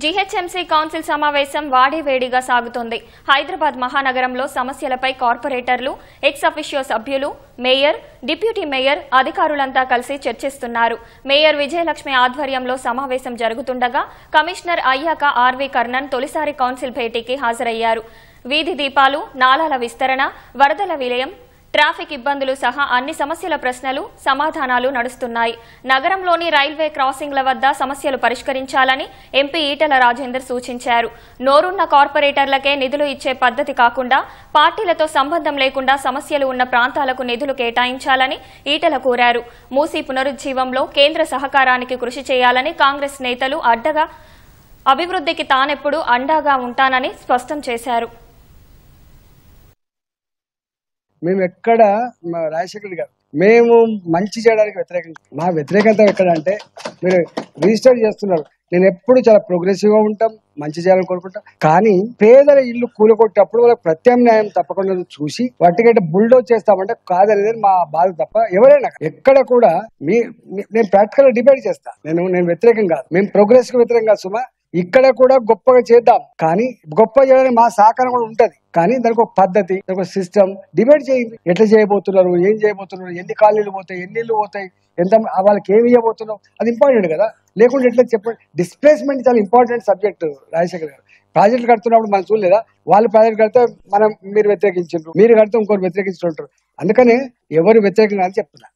GHMC council సమావేశం వాడివేడిగా సాగుతోంది. హైదరాబాద్ మహానగరంలో సమస్యలపై కార్పొరేటర్లు, ఎక్స్ అఫిషియో సభ్యులు, మేయర్, డిప్యూటీ మేయర్, అధికారులంతా కలిసి చర్చిస్తున్నారు. మేయర్ విజయలక్ష్మి ఆధ్వర్యంలో సమావేశం జరుగుతుండగా కమిషనర్ అయ్యాక ఆర్వీ కర్ణన్ తొలిసారి కౌన్సిల్ భేటీకి హాజరయ్యారు. వీధి దీపాలు, నాలాల విస్తరణ, వరదల విలయం, ట్రాఫిక్ ఇబ్బందులు సహా అన్ని సమస్యల ప్రశ్నలు, సమాధానాలు నడుస్తున్నాయి. నగరంలోని రైల్వే క్రాసింగ్ల వద్ద సమస్యలు పరిష్కరించాలని ఎంపీ ఈటెల రాజేందర్ సూచించారు. నోరున్న కార్పొరేటర్లకే నిధులు ఇచ్చే పద్ధతి కాకుండా పార్టీలతో సంబంధం లేకుండా సమస్యలు ఉన్న ప్రాంతాలకు నిధులు కేటాయించాలని ఈటెల కోరారు. మూసీ పునరుజ్జీవంలో కేంద్ర సహకారానికి కృషి చేయాలని కాంగ్రెస్ నేతలు అడ్డగా అభివృద్ధికి తానెప్పుడు అండగా ఉంటానని స్పష్టం చేశారు. మేము ఎక్కడ రాజశేఖర్ గారు మేము మంచి చేయడానికి వ్యతిరేకంగా, మా వ్యతిరేకత ఎక్కడ అంటే మీరు రిజిస్టర్ చేస్తున్నారు. నేను ఎప్పుడు చాలా ప్రోగ్రెసివ్ గా ఉంటాం, మంచి చేయాలని కోరుకుంటాం. కానీ పేదల ఇల్లు కూలగొట్టేటప్పుడు వాళ్ళకి ప్రత్యామ్నాయం తప్పకుండా చూసి వాటికంటే బుల్డోజ్ చేస్తామంటే కాదనేది మా బాధ తప్ప ఎవరైనా ఎక్కడ కూడా నేను ప్రాక్టికల్ గా డిబేట్ చేస్తా. నేను వ్యతిరేకం కాదు, మేము ప్రోగ్రెస్ కి వ్యతిరేకం కాదు సుమా. ఇక్కడ కూడా గొప్పగా చేద్దాం, కానీ గొప్ప చేయడానికి మా సహకారం కూడా ఉంటది. కానీ దానికి ఒక పద్ధతి, దానికి ఒక సిస్టమ్ డిబేట్ చేయండి. ఎట్లా చేయబోతున్నారు, ఏం చేయబోతున్నారు, ఎన్ని కాలనీలు పోతాయి, ఎన్ని ఇళ్ళు పోతాయి, ఎంత వాళ్ళకి ఏమి ఇవ్వబోతున్నాం, అది ఇంపార్టెంట్ కదా. లేకుంటే ఎట్లా చెప్పండి. డిస్ప్లేస్మెంట్ చాలా ఇంపార్టెంట్ సబ్జెక్ట్ రాజశేఖర్ గారు. ప్రాజెక్టులు కడుతున్నప్పుడు మనం చూడలేదా, వాళ్ళు ప్రాజెక్ట్ కడితే మీరు వ్యతిరేకించారు, మీరు కడితే ఇంకోరు వ్యతిరేకించుంటారు. అందుకనే ఎవరు వ్యతిరేకంగా అని చెప్తున్నారు.